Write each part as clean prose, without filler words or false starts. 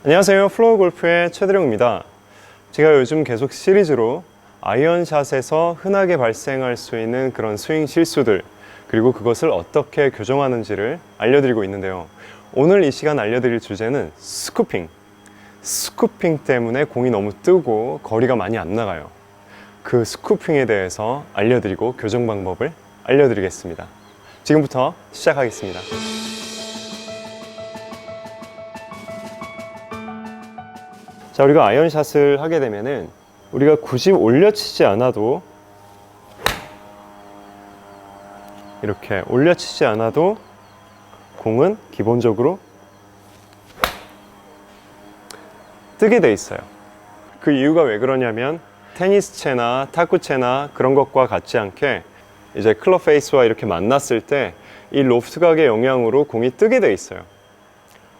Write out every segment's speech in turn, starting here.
안녕하세요. 플로우 골프의 최드령입니다. 제가 요즘 계속 시리즈로 아이언샷에서 흔하게 발생할 수 있는 그런 스윙 실수들, 그리고 그것을 어떻게 교정하는지를 알려드리고 있는데요. 오늘 이 시간 알려드릴 주제는 스쿠핑. 스쿠핑 때문에 공이 너무 뜨고 거리가 많이 안 나가요. 그 스쿠핑에 대해서 알려드리고 교정 방법을 알려드리겠습니다. 지금부터 시작하겠습니다. 자, 우리가 아이언샷을 하게 되면은 우리가 굳이 올려치지 않아도, 이렇게 올려치지 않아도 공은 기본적으로 뜨게 돼 있어요. 그 이유가 왜 그러냐면 테니스채나 탁구채나 그런 것과 같지 않게 이제 클럽 페이스와 이렇게 만났을 때 이 로프트 각의 영향으로 공이 뜨게 돼 있어요.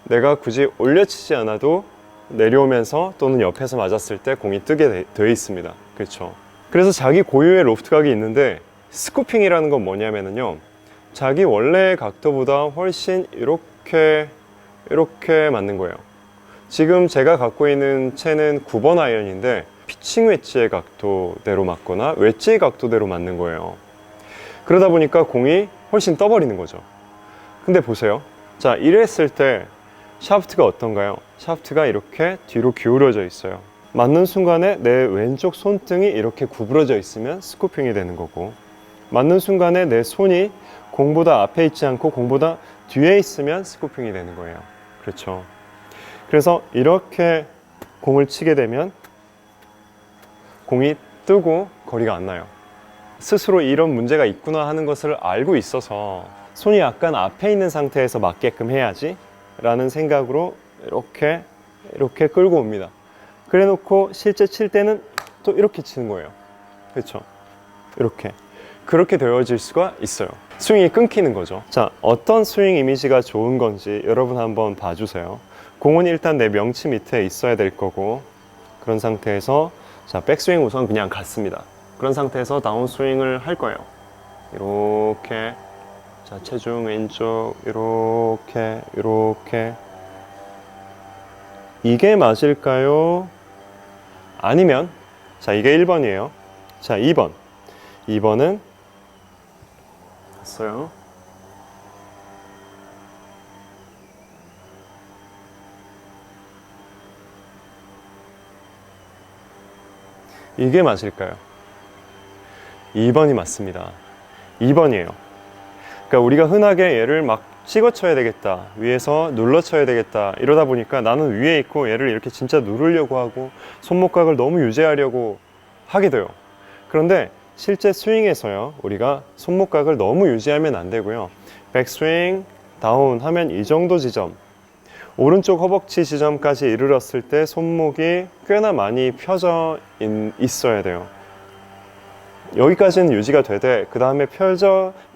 내가 굳이 올려치지 않아도 내려오면서 또는 옆에서 맞았을 때 공이 뜨게 되어 있습니다. 그렇죠. 그래서 자기 고유의 로프트 각이 있는데, 스쿠핑이라는 건 뭐냐면요, 자기 원래의 각도보다 훨씬 이렇게 맞는 거예요. 지금 제가 갖고 있는 채는 9번 아이언인데 피칭 웨지의 각도대로 맞거나 웨지의 각도대로 맞는 거예요. 그러다 보니까 공이 훨씬 떠버리는 거죠. 근데 보세요. 자, 이랬을 때 샤프트가 어떤가요? 샤프트가 이렇게 뒤로 기울어져 있어요. 맞는 순간에 내 왼쪽 손등이 이렇게 구부러져 있으면 스쿠핑이 되는 거고, 맞는 순간에 내 손이 공보다 앞에 있지 않고 공보다 뒤에 있으면 스쿠핑이 되는 거예요. 그렇죠. 그래서 이렇게 공을 치게 되면 공이 뜨고 거리가 안 나요. 스스로 이런 문제가 있구나 하는 것을 알고 있어서 손이 약간 앞에 있는 상태에서 맞게끔 해야지 라는 생각으로 이렇게 끌고 옵니다. 그래 놓고 실제 칠 때는 또 이렇게 치는 거예요. 그렇죠? 그렇게 되어질 수가 있어요. 스윙이 끊기는 거죠. 자, 어떤 스윙 이미지가 좋은 건지 여러분 한번 봐주세요. 공은 일단 내 명치 밑에 있어야 될 거고, 그런 상태에서 자, 백스윙 우선 그냥 갔습니다. 그런 상태에서 다운스윙을 할 거예요. 이렇게, 자, 체중 왼쪽 이렇게 이게 맞을까요? 아니면, 자, 이게 1번이에요. 자, 2번은 갔어요. 이게 맞을까요? 2번이 맞습니다. 2번이에요. 그러니까 우리가 흔하게 얘를 막 찍어 쳐야 되겠다, 위에서 눌러 쳐야 되겠다, 이러다 보니까 나는 위에 있고 얘를 이렇게 진짜 누르려고 하고 손목각을 너무 유지하려고 하게 돼요. 그런데 실제 스윙에서요, 우리가 손목각을 너무 유지하면 안 되고요, 백스윙 다운 하면 이 정도 지점, 오른쪽 허벅지 지점까지 이르렀을 때 손목이 꽤나 많이 펴져 있어야 돼요. 여기까지는 유지가 되되 그 다음에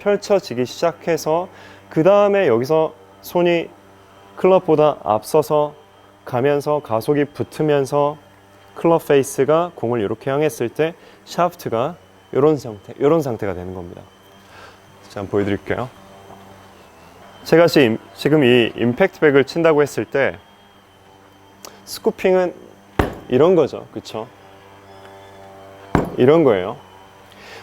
펼쳐지기 시작해서 그 다음에 여기서 손이 클럽보다 앞서서 가면서 가속이 붙으면서 클럽 페이스가 공을 이렇게 향했을 때 샤프트가 이런 상태가 되는 겁니다. 자, 한번 보여드릴게요. 제가 지금 이 임팩트백을 친다고 했을 때 스쿠핑은 이런 거죠. 그쵸? 이런 거예요.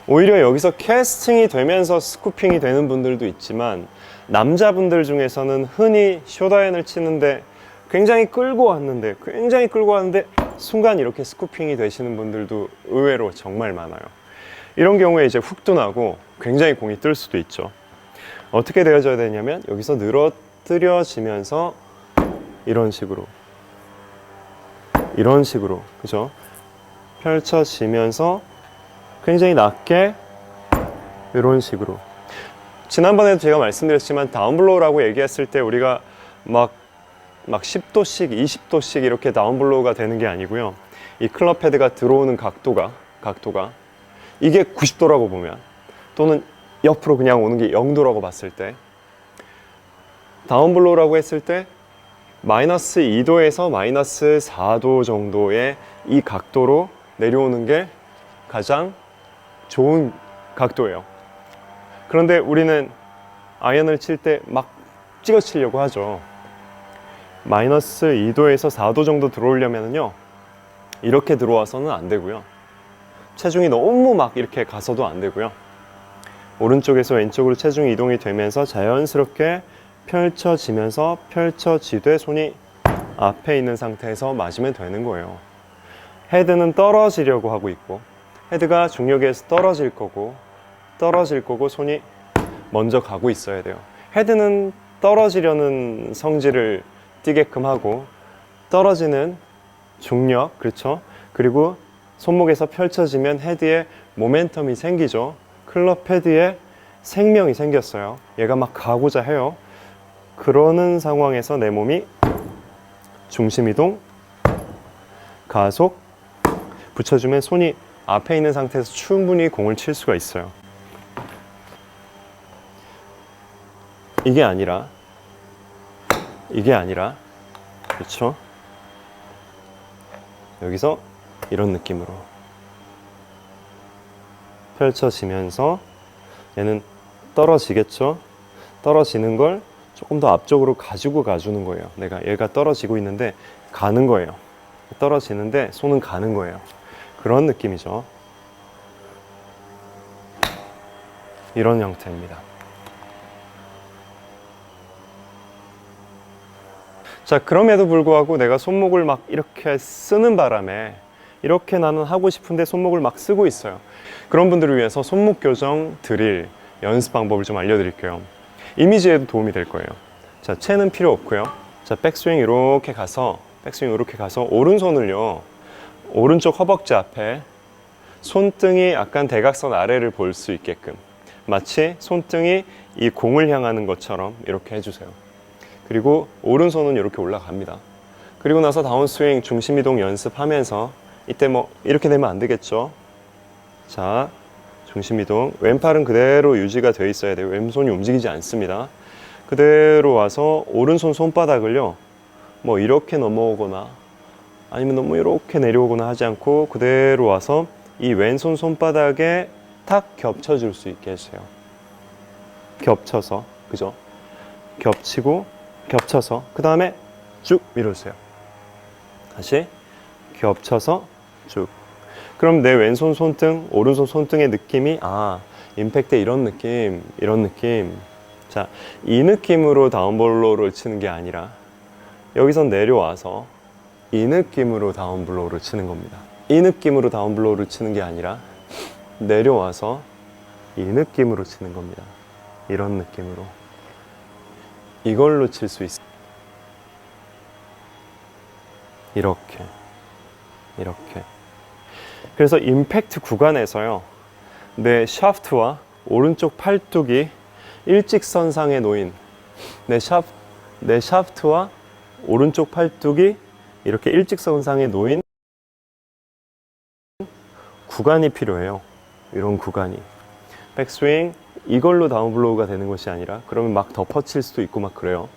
오히려 여기서 캐스팅이 되면서 스쿠핑이 되는 분들도 있지만, 남자분들 중에서는 흔히 숏아이언을 치는데 굉장히 끌고 왔는데 순간 이렇게 스쿠핑이 되시는 분들도 의외로 정말 많아요. 이런 경우에 이제 훅도 나고 굉장히 공이 뜰 수도 있죠. 어떻게 되어져야 되냐면 여기서 늘어뜨려지면서 이런 식으로 그죠? 펼쳐지면서 굉장히 낮게 이런 식으로. 지난번에도 제가 말씀드렸지만 다운블로우라고 얘기했을 때 우리가 막 10도씩 20도씩 이렇게 다운블로우가 되는 게 아니고요, 이 클럽 헤드가 들어오는 각도가 이게 90도라고 보면, 또는 옆으로 그냥 오는 게 0도라고 봤을 때, 다운블로우라고 했을 때 마이너스 2도에서 마이너스 4도 정도의 이 각도로 내려오는 게 가장 좋은 각도예요. 그런데 우리는 아이언을 칠 때 막 찍어 치려고 하죠. 마이너스 2도에서 4도 정도 들어오려면요, 이렇게 들어와서는 안 되고요. 체중이 너무 막 이렇게 가서도 안 되고요. 오른쪽에서 왼쪽으로 체중이 이동이 되면서 자연스럽게 펼쳐지되 손이 앞에 있는 상태에서 맞으면 되는 거예요. 헤드는 떨어지려고 하고 있고, 헤드가 중력에서 떨어질 거고 손이 먼저 가고 있어야 돼요. 헤드는 떨어지려는 성질을 띠게끔 하고, 떨어지는 중력, 그렇죠? 그리고 손목에서 펼쳐지면 헤드에 모멘텀이 생기죠. 클럽 헤드에 생명이 생겼어요. 얘가 막 가고자 해요. 그러는 상황에서 내 몸이 중심 이동, 가속, 붙여주면 손이 앞에 있는 상태에서 충분히 공을 칠 수가 있어요. 이게 아니라, 그렇죠? 여기서 이런 느낌으로 펼쳐지면서 얘는 떨어지겠죠? 떨어지는 걸 조금 더 앞쪽으로 가지고 가주는 거예요. 얘가 떨어지고 있는데 가는 거예요. 떨어지는데 손은 가는 거예요. 그런 느낌이죠. 이런 형태입니다. 자, 그럼에도 불구하고 내가 손목을 막 이렇게 쓰는 바람에 이렇게 나는 하고 싶은데 손목을 막 쓰고 있어요. 그런 분들을 위해서 손목 교정 드릴 연습 방법을 좀 알려드릴게요. 이미지에도 도움이 될 거예요. 자, 채는 필요 없고요. 자, 백스윙 이렇게 가서 오른손을요, 오른쪽 허벅지 앞에 손등이 약간 대각선 아래를 볼 수 있게끔, 마치 손등이 이 공을 향하는 것처럼 이렇게 해주세요. 그리고 오른손은 이렇게 올라갑니다. 그리고 나서 다운스윙 중심 이동 연습하면서, 이때 뭐 이렇게 되면 안 되겠죠. 자, 중심 이동, 왼팔은 그대로 유지가 되어 있어야 돼요. 왼손이 움직이지 않습니다. 그대로 와서 오른손 손바닥을요, 뭐 이렇게 넘어오거나 아니면 너무 이렇게 내려오거나 하지 않고 그대로 와서 이 왼손 손바닥에 탁 겹쳐줄 수 있게 해주세요. 겹쳐서, 그죠? 겹쳐서 그 다음에 쭉 밀어주세요. 다시 겹쳐서 쭉. 그럼 내 왼손 손등, 오른손 손등의 느낌이, 임팩트 이런 느낌. 자, 이 느낌으로 다운블로우를 치는 게 아니라 여기선 내려와서 이 느낌으로 다운블로우를 치는 겁니다. 이 느낌으로 다운블로우를 치는 게 아니라 내려와서 이 느낌으로 치는 겁니다. 이런 느낌으로. 이걸로 칠 수 있어요. 이렇게. 그래서 임팩트 구간에서요, 내 샤프트와 오른쪽 팔뚝이 일직선상에 놓인, 내 샤프트와 오른쪽 팔뚝이 이렇게 일직선상에 놓인 구간이 필요해요. 이런 구간이. 백스윙 이걸로 다운블로우가 되는 것이 아니라, 그러면 막 덮어칠 수도 있고 막 그래요.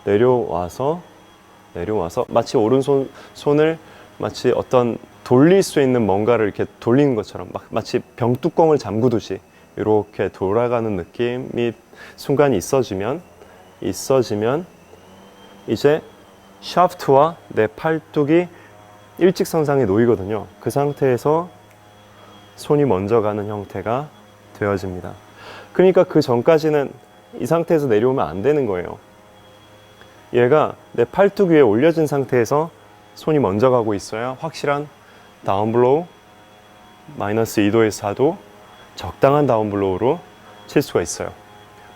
내려와서 마치 오른손 손을 마치 어떤 돌릴 수 있는 뭔가를 이렇게 돌리는 것처럼, 마치 병뚜껑을 잠그듯이 이렇게 돌아가는 느낌이 순간이 있어지면 이제 샤프트와 내 팔뚝이 일직선상에 놓이거든요. 그 상태에서 손이 먼저 가는 형태가 되어집니다. 그러니까 그 전까지는 이 상태에서 내려오면 안 되는 거예요. 얘가 내 팔뚝 위에 올려진 상태에서 손이 먼저 가고 있어야 확실한 다운블로우, 마이너스 2도에서 4도, 적당한 다운블로우로 칠 수가 있어요.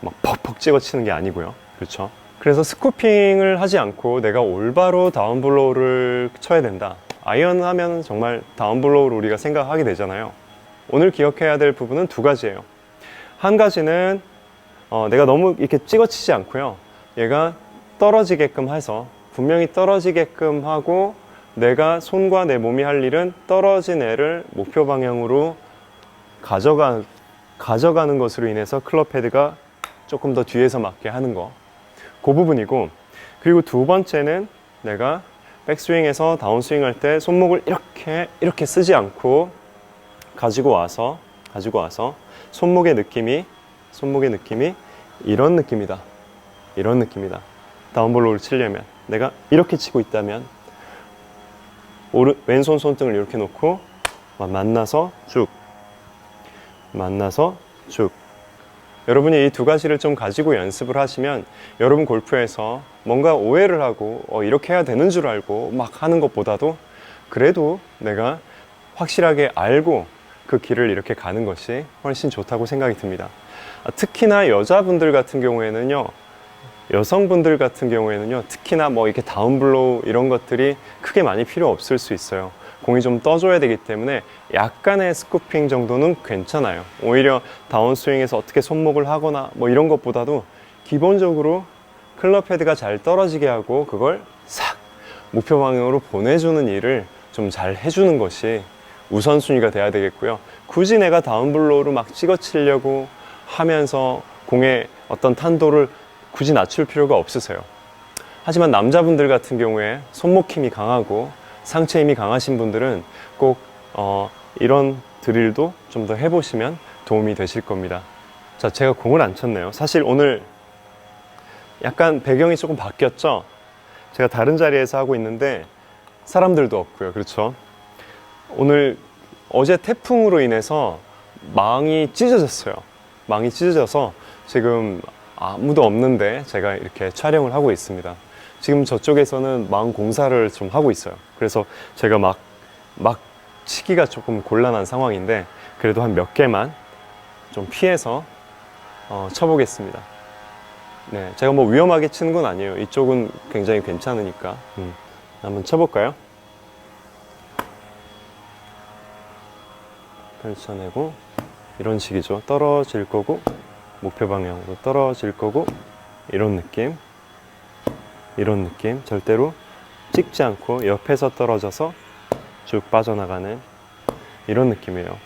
막 퍽퍽 찍어 치는 게 아니고요. 그렇죠? 그래서 스쿠핑을 하지 않고 내가 올바로 다운블로우를 쳐야 된다. 아이언 하면 정말 다운블로우를 우리가 생각하게 되잖아요. 오늘 기억해야 될 부분은 두 가지예요. 한 가지는 내가 너무 이렇게 찍어 치지 않고요. 얘가 떨어지게끔 해서, 분명히 떨어지게끔 하고, 내가 손과 내 몸이 할 일은 떨어진 애를 목표 방향으로 가져가는 것으로 인해서 클럽 헤드가 조금 더 뒤에서 맞게 하는 거, 그 부분이고, 그리고 두 번째는 내가 백스윙에서 다운스윙 할 때 손목을 이렇게 쓰지 않고 가지고 와서 손목의 느낌이 이런 느낌이다. 다운블로우를 치려면 내가 이렇게 치고 있다면 왼손 손등을 이렇게 놓고 만나서 쭉, 만나서 쭉. 여러분이 이 두 가지를 좀 가지고 연습을 하시면 여러분 골프에서 뭔가 오해를 하고 이렇게 해야 되는 줄 알고 막 하는 것보다도 그래도 내가 확실하게 알고 그 길을 이렇게 가는 것이 훨씬 좋다고 생각이 듭니다. 특히나 여자분들 같은 경우에는요, 여성분들 같은 경우에는요, 특히나 뭐 이렇게 다운블로우 이런 것들이 크게 많이 필요 없을 수 있어요. 공이 좀 떠줘야 되기 때문에 약간의 스쿠핑 정도는 괜찮아요. 오히려 다운스윙에서 어떻게 손목을 하거나 뭐 이런 것보다도 기본적으로 클럽 헤드가 잘 떨어지게 하고 그걸 싹 목표 방향으로 보내주는 일을 좀 잘 해주는 것이 우선순위가 돼야 되겠고요. 굳이 내가 다운블로우로 막 찍어치려고 하면서 공의 어떤 탄도를 굳이 낮출 필요가 없으세요. 하지만 남자분들 같은 경우에 손목 힘이 강하고 상체 힘이 강하신 분들은 꼭 이런 드릴도 좀 더 해보시면 도움이 되실 겁니다. 자, 제가 공을 안 쳤네요. 사실 오늘 약간 배경이 조금 바뀌었죠? 제가 다른 자리에서 하고 있는데 사람들도 없고요. 그렇죠? 오늘 어제 태풍으로 인해서 망이 찢어졌어요. 망이 찢어져서 지금 아무도 없는데 제가 이렇게 촬영을 하고 있습니다. 지금 저쪽에서는 망 공사를 좀 하고 있어요. 그래서 제가 막 치기가 조금 곤란한 상황인데 그래도 한 몇 개만 좀 피해서 쳐보겠습니다. 네, 제가 뭐 위험하게 치는 건 아니에요. 이쪽은 굉장히 괜찮으니까. 한번 쳐볼까요? 펼쳐내고 이런 식이죠. 떨어질 거고 목표 방향으로 떨어질 거고 이런 느낌, 이런 느낌. 절대로 찍지 않고 옆에서 떨어져서 쭉 빠져나가는 이런 느낌이에요.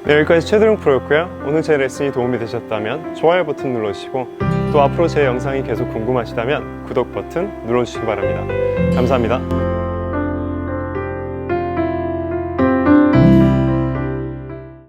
네, 여기까지 최드롱 프로였고요. 오늘 제 레슨이 도움이 되셨다면 좋아요 버튼 눌러주시고 또 앞으로 제 영상이 계속 궁금하시다면 구독 버튼 눌러주시기 바랍니다. 감사합니다.